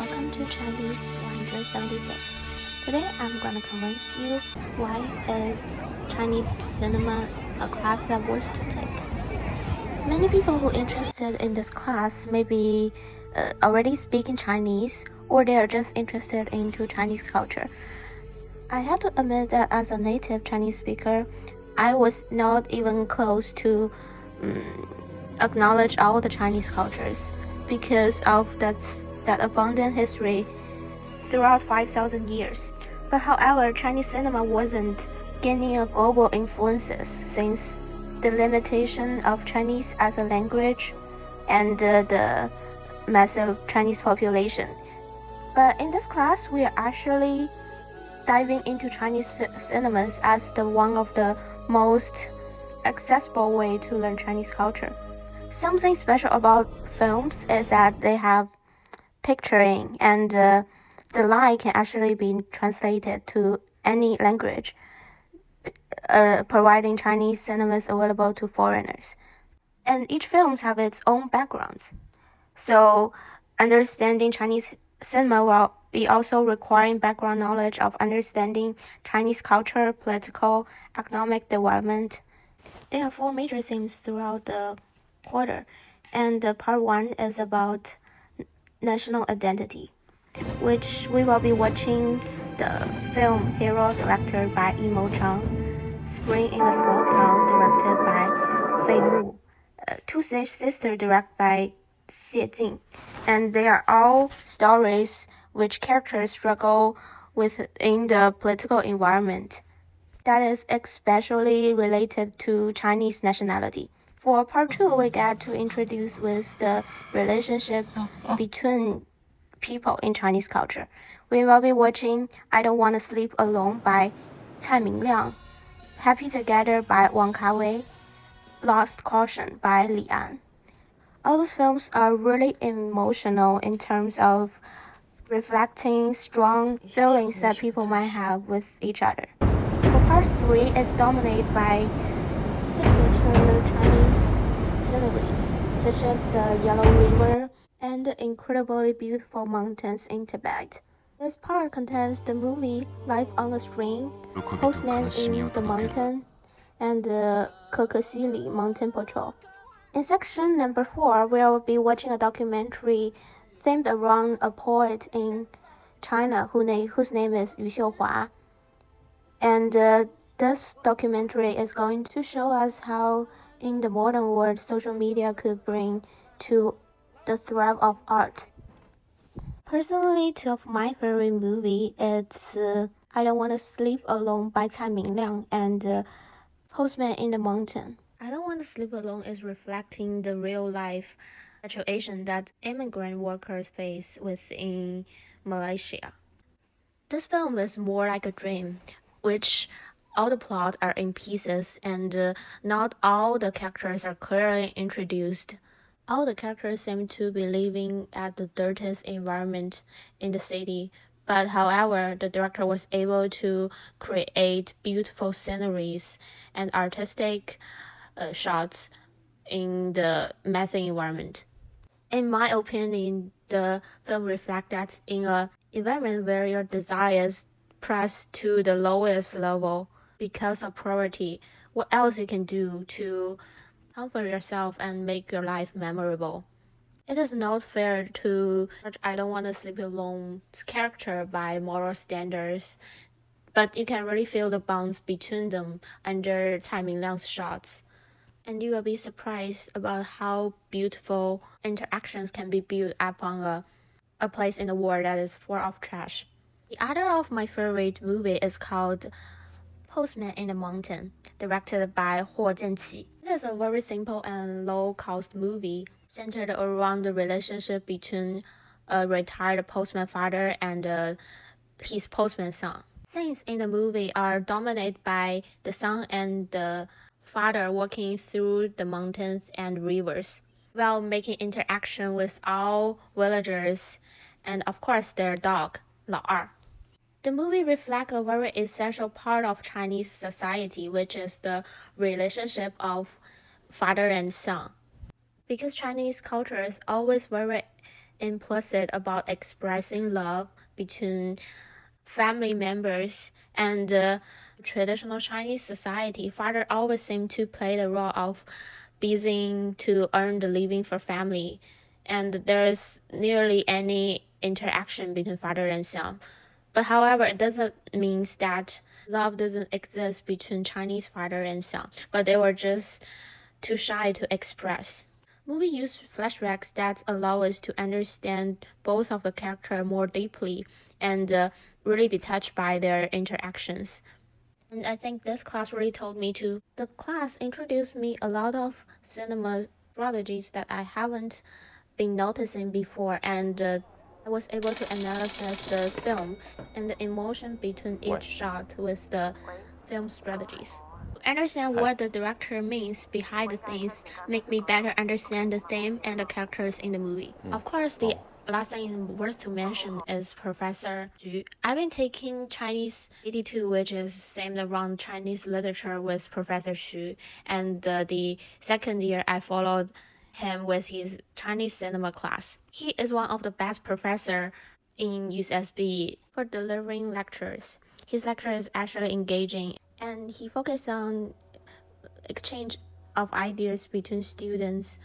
welcome to Chinese 176. Today I'm going to convince you why is Chinese cinema a class that worth to take. Many people who are interested in this class may be already speaking Chinese, or they are just interested into Chinese culture. I have to admit that as a native Chinese speaker, I was not even close to acknowledge all the Chinese cultures because of that abundant history throughout 5,000 years. But however, Chinese cinema wasn't gaining a global influences since the limitation of Chinese as a language and the massive Chinese population. But in this class, we are actually diving into Chinese cinemas as the one of the most accessible way to learn Chinese culture. Something special about films is that they have picturing, and the line can actually be translated to any language, providing Chinese cinemas available to foreigners. And each film have its own backgrounds. So understanding Chinese cinema will be also requiring background knowledge of understanding Chinese culture, political, economic development. There are four major themes throughout the quarter, and part one is about national identity, which we will be watching the film Hero directed by Yimou Chang, Spring in a Small Town directed by Fei Mu, Two Sisters directed by Xie Jing, and they are all stories which characters struggle within the political environment that is especially related to Chinese nationality. For part two, we get to introduce with the relationship between people in Chinese culture. We will be watching I Don't Want to Sleep Alone by Cai Mingliang, Happy Together by Wang Kawei, Lost Caution by Li An. All those films are really emotional in terms of reflecting strong feelings that people might have with each other. For part three, it's dominated by signature Chinese sceneries, such as the Yellow River and the incredibly beautiful mountains in Tibet. This part contains the movie Life on the String, Postman in the Mountain, and the Kokosili Mountain Patrol. In section number 4, we will be watching a documentary themed around a poet in China whose name is Yu Xiuhua. And this documentary is going to show us how in the modern world social media could bring to the thrive of art. Personally, two of my favorite movie it's I Don't Want to Sleep Alone by Cai Mingliang and Postman in the Mountain. I Don't Want to Sleep Alone is reflecting the real life situation that immigrant workers face within Malaysia. This film is more like a dream, which all the plot are in pieces and not all the characters are clearly introduced. All the characters seem to be living at the dirtiest environment in the city, but however, the director was able to create beautiful sceneries and artistic shots in the messy environment. In my opinion, the film reflects that in an environment where your desires press to the lowest level because of poverty, what else you can do to comfort yourself and make your life memorable? It is not fair to judge I Don't Want to Sleep Alone's character by moral standards, but you can really feel the bonds between them under Cai Mingliang's shots. And you will be surprised about how beautiful interactions can be built upon a place in the world that is full of trash. The other of my favorite movie is called Postman in the Mountain, directed by Huo Jianqi. It is a very simple and low-cost movie centered around the relationship between a retired postman father and his postman son. Scenes in the movie are dominated by the son and the father walking through the mountains and rivers while making interaction with all villagers and of course their dog, Lao Er. The movie reflects a very essential part of Chinese society, which is the relationship of father and son. Because Chinese culture is always very implicit about expressing love between family members. And traditional Chinese society, father always seemed to play the role of busy to earn the living for family, and there's nearly any interaction between father and son. But however, it doesn't mean that love doesn't exist between Chinese father and son, but they were just too shy to express. Movie use flashbacks that allow us to understand both of the character more deeply and really be touched by their interactions. And I think this class really told me to. The class introduced me a lot of cinema strategies that I haven't been noticing before, and I was able to analyze the film and the emotion between each shot with the film strategies. To understand what the director means behind the things make me better understand the theme and the characters in the movie. Of course, the last thing worth to mention is Professor Xu. I've been taking Chinese 82, which is same around Chinese literature with Professor Xu, and the second year I followed him with his Chinese cinema class. He is one of the best professor in UCSB for delivering lectures. His lecture is actually engaging, and he focuses on exchange of ideas between students.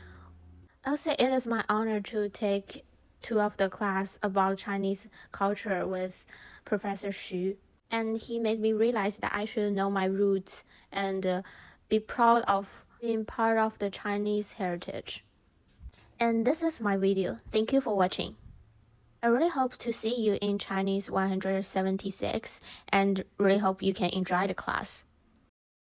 I'll say it is my honor to take 2 of the class about Chinese culture with Professor Xu, and he made me realize that I should know my roots and be proud of being part of the Chinese heritage. And this is my video. Thank you for watching. I really hope to see you in Chinese 176 and really hope you can enjoy the class.